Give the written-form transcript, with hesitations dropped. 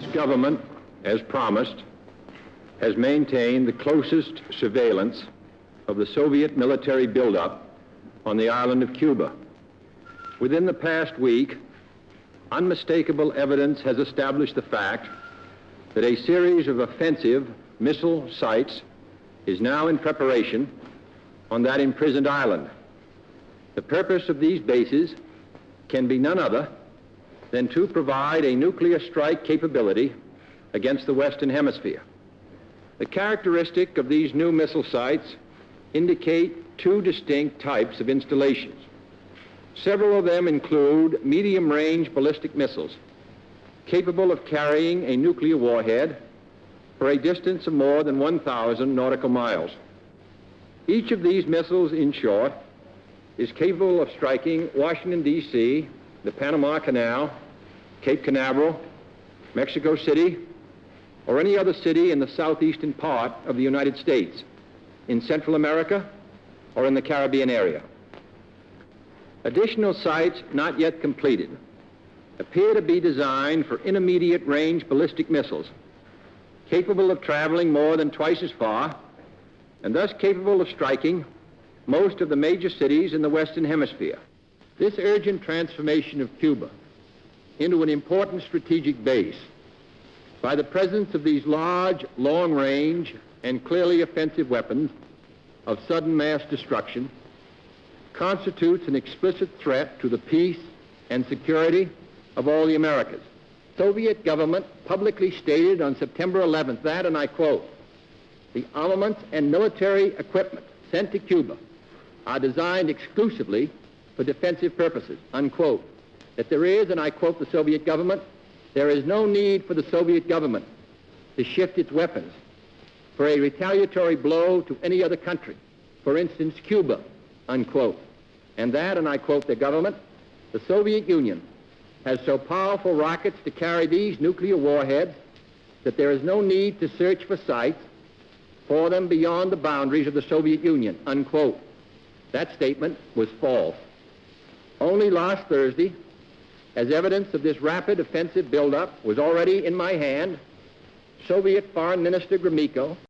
States government, as promised, has maintained the closest surveillance of the Soviet military buildup on the island of Cuba. Within the past week, unmistakable evidence has established the fact that a series of offensive missile sites is now in preparation on that imprisoned island. The purpose of these bases can be none other than to provide a nuclear strike capability against the Western Hemisphere. The characteristic of these new missile sites indicate two distinct types of installations. Several of them include medium-range ballistic missiles capable of carrying a nuclear warhead for a distance of more than 1,000 nautical miles. Each of these missiles, in short, is capable of striking Washington, D.C., the Panama Canal, Cape Canaveral, Mexico City, or any other city in the southeastern part of the United States, in Central America, or in the Caribbean area. Additional sites not yet completed appear to be designed for intermediate range ballistic missiles capable of traveling more than twice as far and thus capable of striking most of the major cities in the Western Hemisphere. This urgent transformation of Cuba into an important strategic base by the presence of these large, long-range, and clearly offensive weapons of sudden mass destruction constitutes an explicit threat to the peace and security of all the Americas. The Soviet government publicly stated on September 11th that, and I quote, "The armaments and military equipment sent to Cuba are designed exclusively for defensive purposes," unquote. That there is, and I quote the Soviet government, "there is no need for the Soviet government to shift its weapons for a retaliatory blow to any other country, for instance, Cuba," unquote. And that, and I quote the government, "the Soviet Union has so powerful rockets to carry these nuclear warheads that there is no need to search for sites for them beyond the boundaries of the Soviet Union," unquote. That statement was false. Only last Thursday, as evidence of this rapid offensive buildup was already in my hand, Soviet Foreign Minister Gromyko